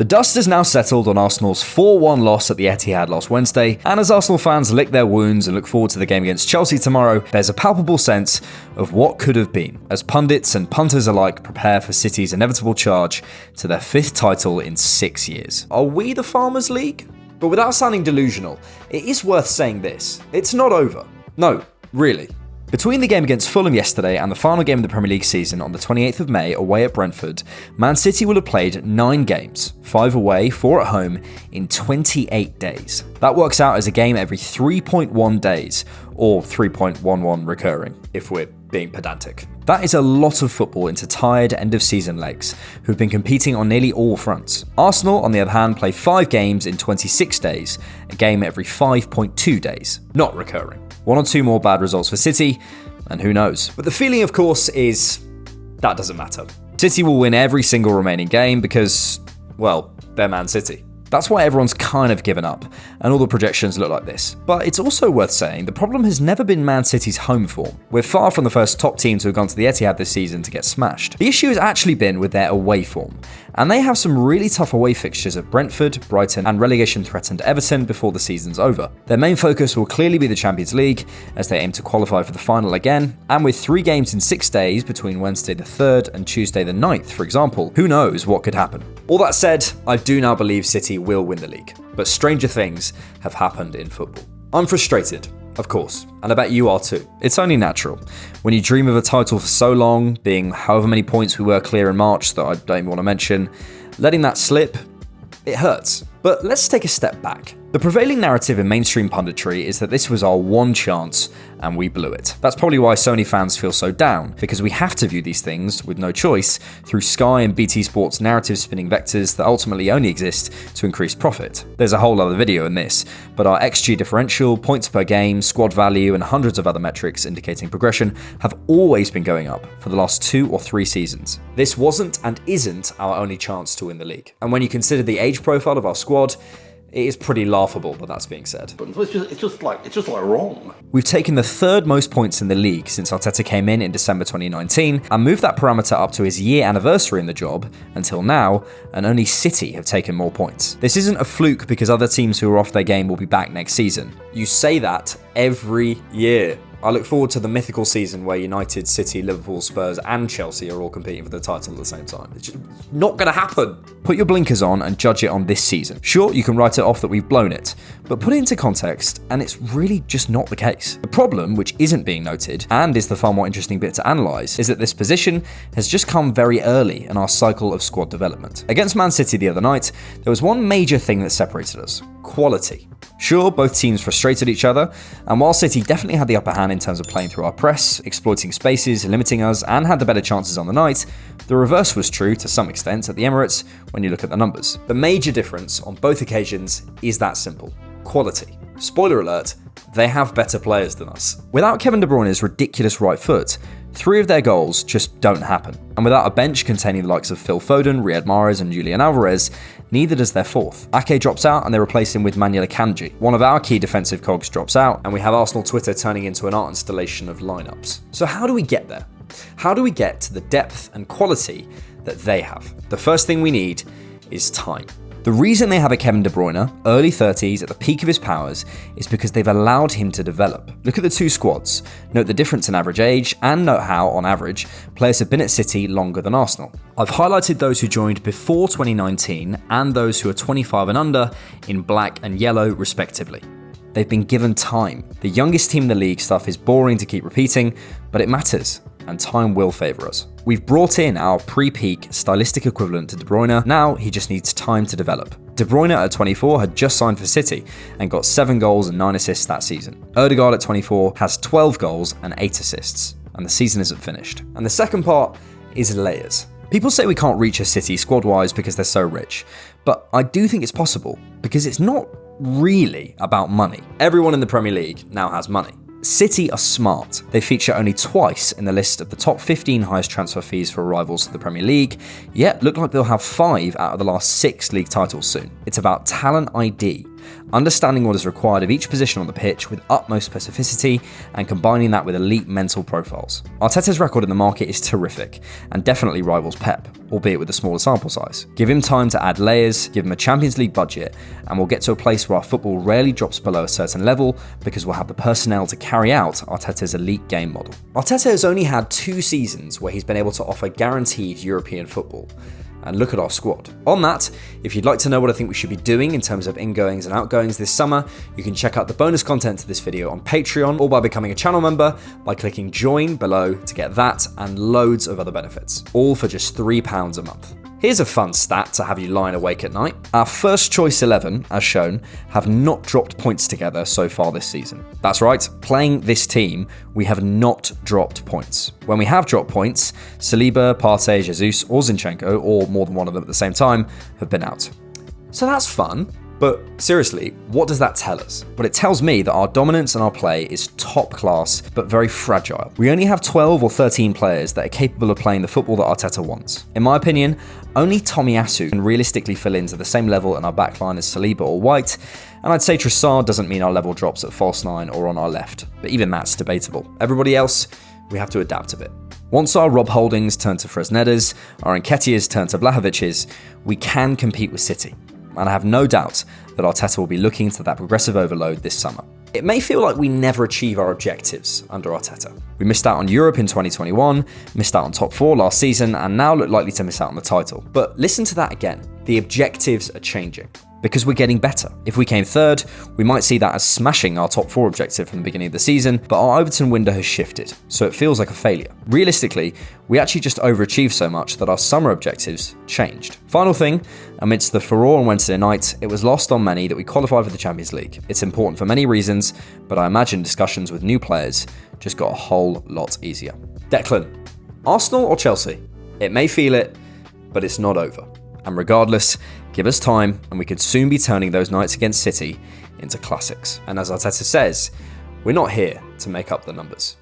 The dust has now settled on Arsenal's 4-1 loss at the Etihad last Wednesday, and as Arsenal fans lick their wounds and look forward to the game against Chelsea tomorrow, there's a palpable sense of what could have been, as pundits and punters alike prepare for City's inevitable charge to their 5th title in 6 years. Are we the Farmers League? But without sounding delusional, it is worth saying this: it's not over. No, really. Between the game against Fulham yesterday and the final game of the Premier League season on the 28th of May away at Brentford, Man City will have played 9 games, 5 away, 4 at home, in 28 days. That works out as a game every 3.1 days, or 3.11 recurring, if we're being pedantic. That is a lot of football into tired end-of-season legs, who've been competing on nearly all fronts. Arsenal, on the other hand, play 5 games in 26 days, a game every 5.2 days, not recurring. 1 or 2 more bad results for City, and who knows. But the feeling, of course, is that doesn't matter. City will win every single remaining game because, well, they're Man City. That's why everyone's kind of given up, and all the projections look like this. But it's also worth saying the problem has never been Man City's home form. We're far from the first top team to have gone to the Etihad this season to get smashed. The issue has actually been with their away form, and they have some really tough away fixtures at Brentford, Brighton, and relegation-threatened Everton before the season's over. Their main focus will clearly be the Champions League, as they aim to qualify for the final again, and with 3 games in 6 days between Wednesday the 3rd and Tuesday the 9th, for example, who knows what could happen. All that said, I do now believe City will win the league, but stranger things have happened in football. I'm frustrated, of course, and I bet you are too. It's only natural. When you dream of a title for so long, being however many points we were clear in March that I don't even want to mention, letting that slip, it hurts. But let's take a step back. The prevailing narrative in mainstream punditry is that this was our one chance and we blew it. That's probably why Sony fans feel so down, because we have to view these things, with no choice, through Sky and BT Sport's narrative-spinning vectors that ultimately only exist to increase profit. There's a whole other video in this, but our XG differential, points per game, squad value, and hundreds of other metrics indicating progression have always been going up for the last 2 or 3 seasons. This wasn't and isn't our only chance to win the league. And when you consider the age profile of our squad, it is pretty laughable, but that's being said. But it's just like wrong. We've taken the 3rd most points in the league since Arteta came in December 2019 and moved that parameter up to his year anniversary in the job until now, and only City have taken more points. This isn't a fluke because other teams who are off their game will be back next season. You say that every year. I look forward to the mythical season where United, City, Liverpool, Spurs and Chelsea are all competing for the title at the same time. It's just not going to happen. Put your blinkers on and judge it on this season. Sure, you can write it off that we've blown it, but put it into context and it's really just not the case. The problem, which isn't being noted, and is the far more interesting bit to analyse, is that this position has just come very early in our cycle of squad development. Against Man City the other night, there was one major thing that separated us: quality. Sure, both teams frustrated each other, and while City definitely had the upper hand in terms of playing through our press, exploiting spaces, limiting us, and had the better chances on the night, the reverse was true to some extent at the Emirates when you look at the numbers. The major difference on both occasions is that simple: quality. Spoiler alert, they have better players than us. Without Kevin De Bruyne's ridiculous right foot, 3 of their goals just don't happen. And without a bench containing the likes of Phil Foden, Riyad Mahrez and Julian Alvarez, neither does their 4th. Ake drops out and they replace him with Manuel Akanji. One of our key defensive cogs drops out, and we have Arsenal Twitter turning into an art installation of lineups. So how do we get there? How do we get to the depth and quality that they have? The first thing we need is time. The reason they have a Kevin De Bruyne, early 30s, at the peak of his powers, is because they've allowed him to develop. Look at the 2 squads, note the difference in average age, and note how, on average, players have been at City longer than Arsenal. I've highlighted those who joined before 2019 and those who are 25 and under in black and yellow, respectively. They've been given time. The youngest team in the league stuff is boring to keep repeating, but it matters, and time will favour us. We've brought in our pre-peak stylistic equivalent to De Bruyne, now he just needs time to develop. De Bruyne at 24 had just signed for City and got 7 goals and 9 assists that season. Odegaard at 24 has 12 goals and 8 assists, and the season isn't finished. And the second part is layers. People say we can't reach a City squad-wise because they're so rich, but I do think it's possible, because it's not really about money. Everyone in the Premier League now has money. City are smart. They feature only twice in the list of the top 15 highest transfer fees for rivals to the Premier League, yet look like they'll have 5 out of the last 6 league titles soon. It's about talent ID. understanding what is required of each position on the pitch with utmost specificity and combining that with elite mental profiles. Arteta's record in the market is terrific and definitely rivals Pep, albeit with a smaller sample size. Give him time to add layers, give him a Champions League budget, and we'll get to a place where our football rarely drops below a certain level because we'll have the personnel to carry out Arteta's elite game model. Arteta has only had 2 seasons where he's been able to offer guaranteed European football. And look at our squad. On that, if you'd like to know what I think we should be doing in terms of ingoings and outgoings this summer, you can check out the bonus content to this video on Patreon or by becoming a channel member by clicking join below to get that and loads of other benefits, all for just £3 a month. Here's a fun stat to have you lying awake at night. Our first choice 11, as shown, have not dropped points together so far this season. That's right, playing this team, we have not dropped points. When we have dropped points, Saliba, Partey, Jesus, or Zinchenko, or more than one of them at the same time, have been out. So that's fun. But seriously, what does that tell us? Well, it tells me that our dominance and our play is top class, but very fragile. We only have 12 or 13 players that are capable of playing the football that Arteta wants. In my opinion, only Tomiyasu can realistically fill into the same level in our backline as Saliba or White, and I'd say Trossard doesn't mean our level drops at false 9 or on our left, but even that's debatable. Everybody else, we have to adapt a bit. Once our Rob Holdings turn to Fresnedas, our Nketiahs turn to Vlahovic's, we can compete with City. And I have no doubt that Arteta will be looking to that progressive overload this summer. It may feel like we never achieve our objectives under Arteta. We missed out on Europe in 2021, missed out on top 4 last season, and now look likely to miss out on the title. But listen to that again. The objectives are changing. Because we're getting better. If we came 3rd, we might see that as smashing our top 4 objective from the beginning of the season, but our Overton window has shifted, so it feels like a failure. Realistically, we actually just overachieved so much that our summer objectives changed. Final thing, amidst the furore on Wednesday night, it was lost on many that we qualified for the Champions League. It's important for many reasons, but I imagine discussions with new players just got a whole lot easier. Declan, Arsenal or Chelsea? It may feel it, but it's not over. And regardless, give us time and we could soon be turning those nights against City into classics. And as Arteta says, we're not here to make up the numbers.